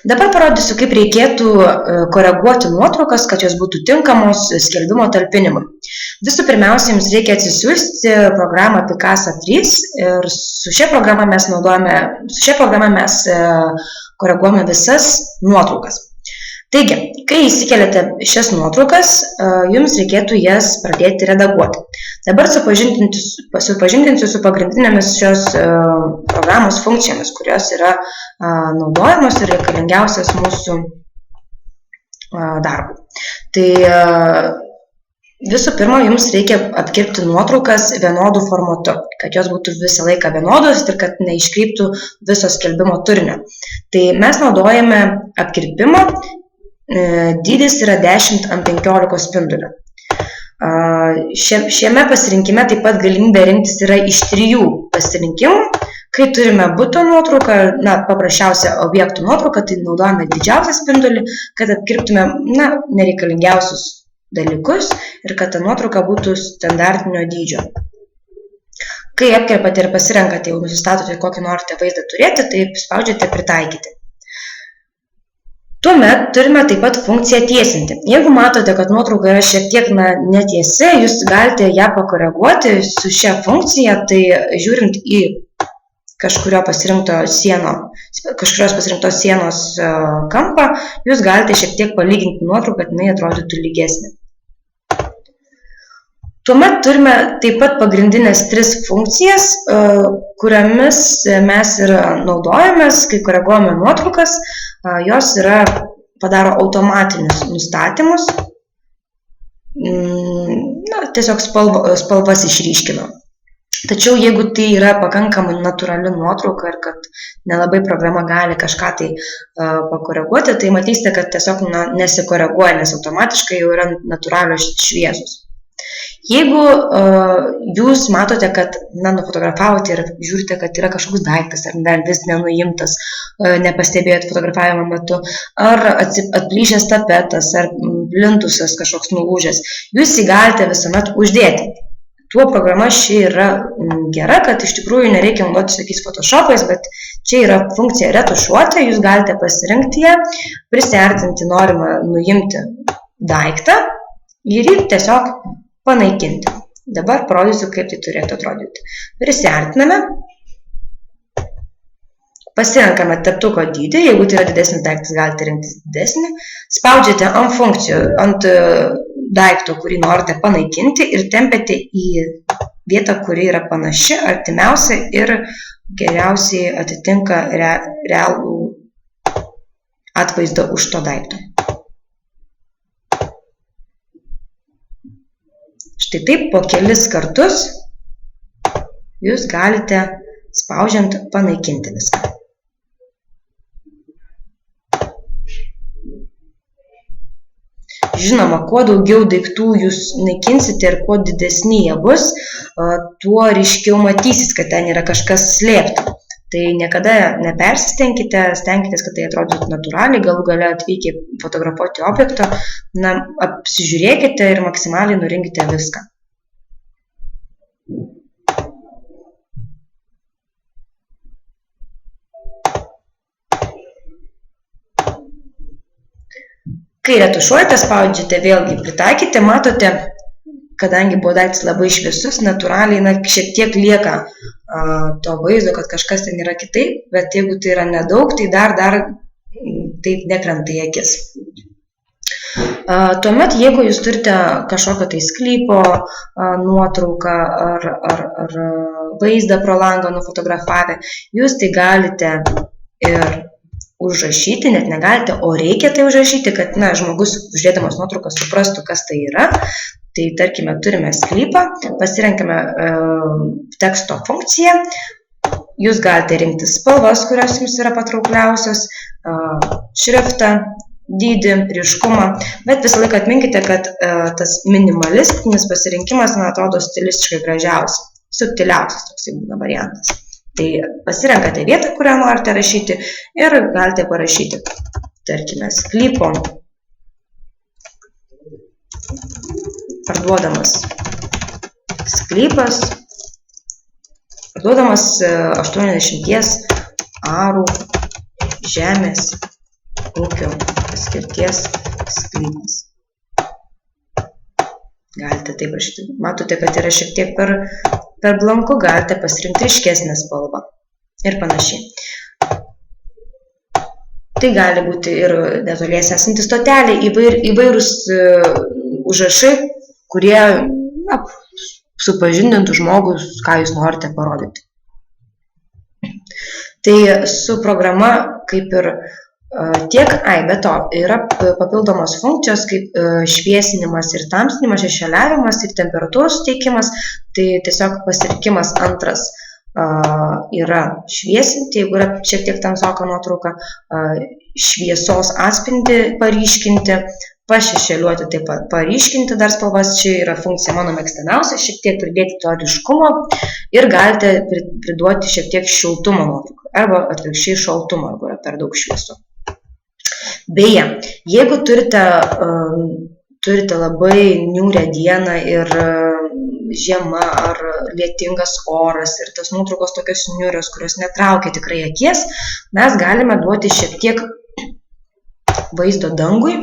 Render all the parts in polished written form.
Dabar parodysiu, kaip reikėtų koreguoti nuotraukas, kad jos būtų tinkamos skelbimo talpinimui. Visų pirmiausia, jums reikia atsisiųsti programą Picasa 3 ir su šia programa mes koreguojame visas nuotraukas. Taigi, kai įsikeliate šias nuotraukas, jums reikėtų jas pradėti redaguoti. Dabar supažindinsiu su pagrindinėmis šios programos funkcijomis, kurios yra naudojamos ir reikalingiausias mūsų darbui. Tai visų pirma, jums reikia apkirpti nuotraukas vienodų formatu, kad jos būtų visą laiką vienodos ir kad neiškryptų viso skelbimo turinio. Tai mes naudojame apkirpimą. Dydis yra 10x15 spindulio. Šiame pasirinkime taip pat galimybė rinktis yra iš 3 pasirinkimų. Kai turime buto nuotrauką, paprasčiausią objektų nuotrauką, tai naudojame didžiausią spindulį, kad apkirptume nereikalingiausius dalykus ir kad ta nuotrauka būtų standartinio dydžio. Kai apkirpate ir pasirenkate, jau nusistatote, kokį norite vaizdą turėti, tai spaudžiate pritaikyti. Tuomet turime taip pat funkciją tiesinti. Jeigu matote, kad nuotrauka yra šiek tiek netiesi, jūs galite ją pakoreguoti su šia funkcija, tai žiūrint į kažkurios pasirinktos sienos kampą, jūs galite šiek tiek palyginti nuotrauką, kad jinai atrodytų lygesnė. Tuomet turime taip pat pagrindinės 3 funkcijas, kuriomis mes ir naudojamės, kai koreguojame nuotraukas. Jos padaro automatinius nustatymus, tiesiog spalvas išryškina. Tačiau jeigu tai yra pakankamai natūrali nuotrauka ir kad nelabai programa gali kažką tai pakoreguoti, tai matysite, kad tiesiog nesikoreguoja, nes automatiškai jau yra natūralios šviesos. Jeigu jūs matote, kad nufotografavote ir žiūrite, kad yra kažkoks daiktas ar vis nenuimtas, nepastebėjot fotografavimo metu, ar atplyšęs tapetas, ar plintusas kažkoks nulūžęs, jūs jį galite visuomet uždėti. Tuo programa ši yra gera, kad iš tikrųjų nereikia naudoti tokiais Photoshopais, bet čia yra funkcija retušuoti, jūs galite pasirinkti ją, prisiartinti norimą nuimti daiktą ir jį tiesiog panaikinti. Dabar parodysiu, kaip tai turėtų atrodyti. Prisiartiname, pasirenkame teptuko dydį, jeigu tai yra didesnis daiktas, galite rinktis didesnį, spaudžiate ant funkcijų, ant daikto, kurį norite panaikinti ir tempiate į vietą, kuri yra panaši, artimiausia ir geriausiai atitinka realų atvaizdą už to daikto. Štai taip po kelis kartus jūs galite spaudžiant panaikinti viską. Žinoma, kuo daugiau daiktų jūs naikinsite ir kuo didesni jie bus, tuo ryškiau matysis, kad ten yra kažkas slėpta. Tai niekada nepersistengkite, stenkitės, kad tai atrodytų natūraliai, galų gale atvykę fotografuoti objektą, apsižiūrėkite ir maksimaliai nurinkite viską. Kai retušuojate, spaudžiate vėlgi pritaikyti, matote, kadangi buvo daiktas labai šviesus, natūraliai šiek tiek lieka to vaizdo, kad kažkas ten yra kitaip, bet jeigu tai yra nedaug, tai dar taip nekrenta į akis. Tuomet, jeigu jūs turite kažkokio tai sklypo nuotrauką ar vaizdą pro langą nufotografavę, jūs tai galite ir užrašyti, net negalite, o reikia tai užrašyti, kad žmogus uždėdamas nuotrauką suprastų, kas tai yra. Tai tarkime, turime sklypą, pasirenkame teksto funkciją, jūs galite rinktis spalvas, kurios jums yra patraukliausios, šriftą, dydį, ryškumą, bet visą laiką atminkite, kad tas minimalistinis pasirinkimas, man atrodo, stilistiškai gražiausias, subtiliausias toksai būna variantas. Tai pasirenkate vietą, kurią norite rašyti ir galite parašyti, tarkime, sklypo parduodamas sklypas, parduodamas 80 arų žemės ūkio paskirties sklypas. Galite taip rašyti. Matote, kad yra šiek tiek per blanku, galite pasirinkti ryškesnę spalvą ir panašiai. Tai gali būti ir netoliese esanti stotelė, įvairūs užrašai, kurie supažindintų žmogų, ką jūs norite parodyti. Tai su programa kaip ir tiek, be to yra papildomos funkcijos kaip šviesinimas ir tamsinimas, šešėliavimas ir temperatūros suteikimas, tai tiesiog pasirinkimas antras yra šviesinti, jeigu yra šiek tiek tamsoka nuotrauka, šviesos atspindį paryškinti, pašešėliuoti, taip pat paryškinti dar spalvas, čia yra funkcija mano mėgstamiausia, šiek tiek pridėti to ryškumo ir galite priduoti šiek tiek šiltumo nuotraukai arba atvirkščiai šaltumo, jeigu yra per daug šviesu. Beje, jeigu turite labai niūrią dieną ir žiema ar lietingas oras ir tas nuotraukos tokios niūrios, kurios netraukia tikrai akies, mes galime duoti šiek tiek vaizdo dangui.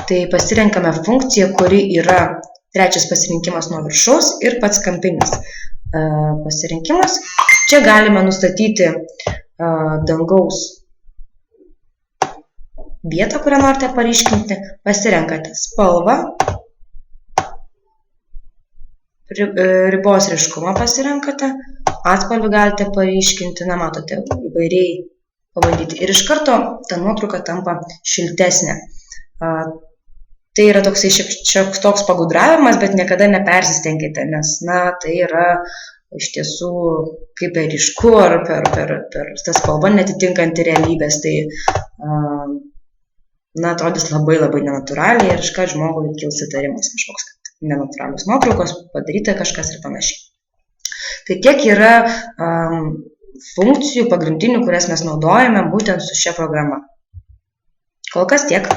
Tai pasirenkame funkciją, kuri yra trečias pasirinkimas nuo viršaus ir pats kampinis pasirinkimas. Čia galime nustatyti dangaus vietą, kurią norite paryškinti. Pasirenkate spalvą, ribos ryškumą pasirenkate, atspalvį galite paryškinti, matote, įvairiai pabandyti. Ir iš karto ta nuotrauka tampa šiltesnė. Tai yra toks pagudravimas, bet niekada nepersistenkite, nes, tai yra iš tiesų kaip per ryšku ar per tą spalvą netitinkanti realybės, tai atrodys labai nenatūraliai ir iškart žmogui kils įtarimas kažkoks, kad nenatūralios nuotraukos, padaryta kažkas ir panašiai. Tai tiek yra funkcijų pagrindinių, kurias mes naudojame būtent su šia programa. Kol kas tiek.